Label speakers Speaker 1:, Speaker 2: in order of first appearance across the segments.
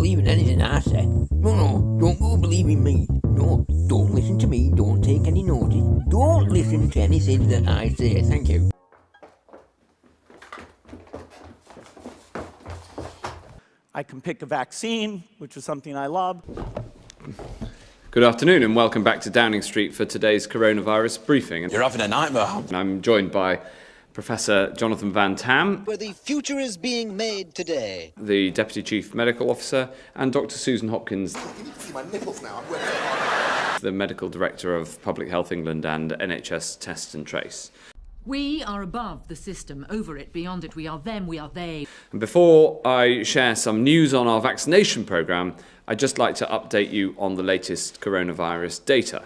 Speaker 1: believe in anything I say. No, don't go believing me. No, don't listen to me, don't take any notice. Don't listen to anything that I say. Thank you.
Speaker 2: I can pick a vaccine, which is something I love.
Speaker 3: Good afternoon and welcome back to Downing Street for today's coronavirus briefing.
Speaker 4: You're having a nightmare.
Speaker 3: I'm joined by Professor Jonathan Van Tam,
Speaker 5: where the future is being made today.
Speaker 3: the Deputy Chief Medical Officer, and Dr. Susan Hopkins,
Speaker 6: You need to see my nipples now.
Speaker 3: the Medical Director of Public Health England and NHS Test and Trace.
Speaker 7: We are above the system, over it, beyond it. We are them, we are they.
Speaker 3: And before I share some news on our vaccination programme, I'd just like to update you on the latest coronavirus data.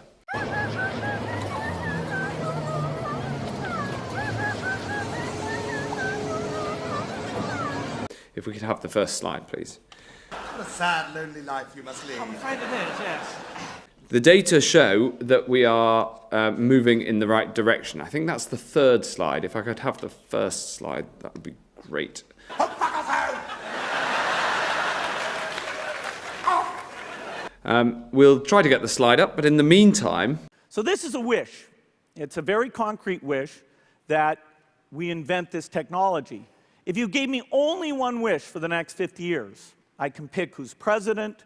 Speaker 3: If we could have the first slide, please.
Speaker 6: What a sad, lonely life you must lead.
Speaker 2: I'm afraid it is, yes.
Speaker 3: The data show that we are moving in the right direction. I think that's the third slide. If I could have the first slide, that would be great. We'll try to get the slide up, but in the meantime...
Speaker 2: So this is a wish. It's a very concrete wish that we invent this technology. If you gave me only one wish for the next 50 years, I can pick who's president,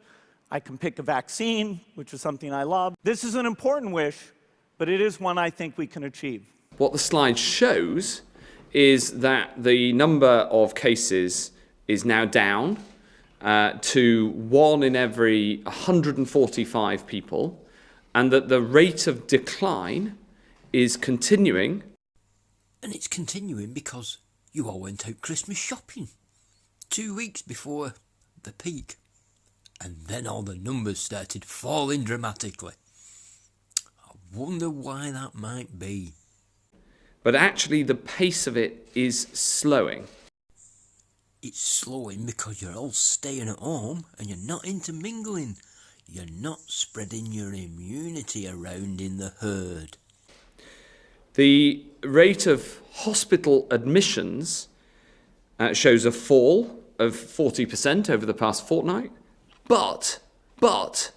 Speaker 2: I can pick a vaccine, which is something I love. This is an important wish, but it is one I think we can achieve.
Speaker 3: What the slide shows is that the number of cases is now down to 1 in every 145 people, and that the rate of decline is continuing.
Speaker 1: And it's continuing because you all went out Christmas shopping 2 weeks before the peak. And then all the numbers started falling dramatically. I wonder why that might be.
Speaker 3: But actually the pace of it is slowing.
Speaker 1: It's slowing because you're all staying at home and you're not intermingling. You're not spreading your immunity around in the herd.
Speaker 3: The rate of hospital admissions shows a fall of 40% over the past fortnight. But,
Speaker 4: I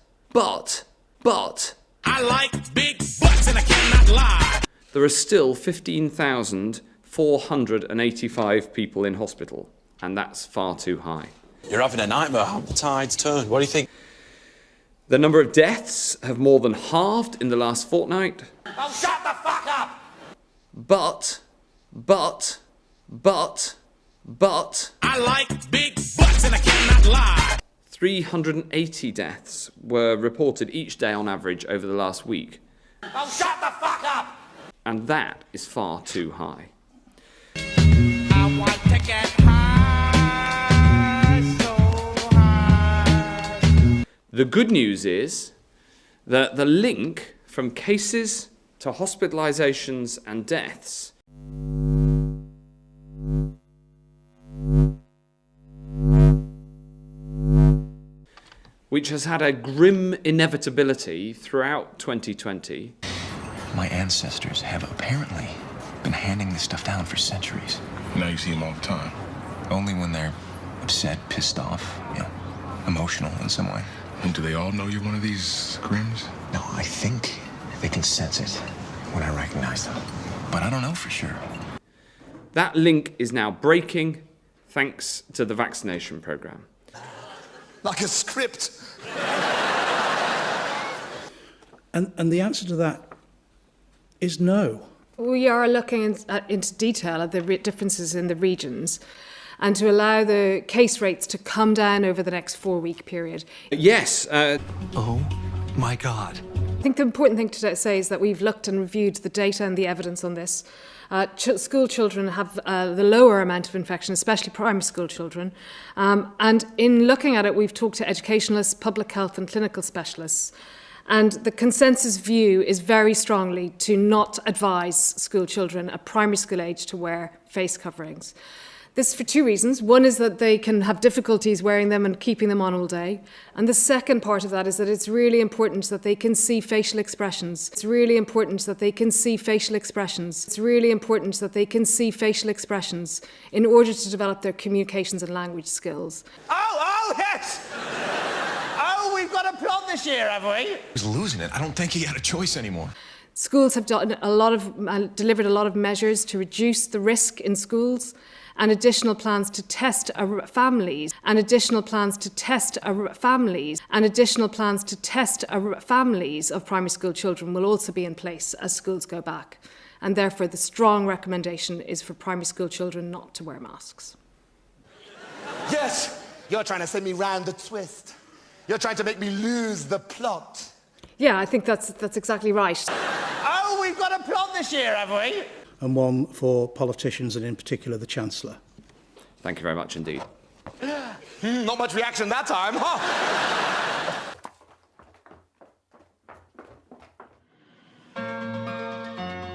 Speaker 4: like big butts and I cannot lie.
Speaker 3: there are still 15,485 people in hospital, and that's far too high.
Speaker 4: You're having a nightmare. The tide's turned. What do you think?
Speaker 3: The number of deaths have more than halved in the last fortnight.
Speaker 4: Oh, shut the fuck up!
Speaker 3: But,
Speaker 4: I like big butts and I cannot lie.
Speaker 3: 380 deaths were reported each day on average over the last week.
Speaker 4: Oh, shut the fuck up!
Speaker 3: And that is far too high.
Speaker 4: I want to get high, so high.
Speaker 3: The good news is that the link from cases to hospitalizations and deaths which has had a grim inevitability throughout 2020.
Speaker 8: My ancestors have apparently been handing this stuff down for centuries.
Speaker 9: Now you see them all the time.
Speaker 8: Only when they're upset, pissed off, emotional in some way.
Speaker 9: And do they all know you're one of these Grims?
Speaker 8: No, I think they can sense it when I recognize them. But I don't know for sure.
Speaker 3: That link is now breaking thanks to the vaccination programme.
Speaker 6: Like a script.
Speaker 10: And the answer to that is no.
Speaker 11: We are looking into detail at the differences in the regions and to allow the case rates to come down over the next 4-week period.
Speaker 3: Yes.
Speaker 8: Oh my God.
Speaker 11: I think the important thing to say is that we've looked and reviewed the data and the evidence on this. School children have the lower amount of infection, especially primary school children. And in looking at it, we've talked to educationalists, public health and clinical specialists. And the consensus view is very strongly to not advise school children at primary school age to wear face coverings. This is for 2 reasons. One is that they can have difficulties wearing them and keeping them on all day. And the second part of that is that it's really important that they can see facial expressions. It's really important that they can see facial expressions. It's really important that they can see facial expressions in order to develop their communications and language skills.
Speaker 4: Oh, yes! this year, have we?
Speaker 8: He's losing it. I don't think he had a choice anymore.
Speaker 11: Schools have done delivered a lot of measures to reduce the risk in schools, and additional plans to test families, and additional plans to test families, and additional plans to test families of primary school children will also be in place as schools go back. And therefore, the strong recommendation is for primary school children not to wear masks.
Speaker 6: Yes, you're trying to send me round the twist. You're trying to make me lose the plot.
Speaker 11: Yeah, I think that's exactly right.
Speaker 4: Oh, we've got a plot this year, have we?
Speaker 10: And one for politicians, and in particular the Chancellor.
Speaker 3: Thank you very much indeed.
Speaker 6: Not much reaction that time, huh?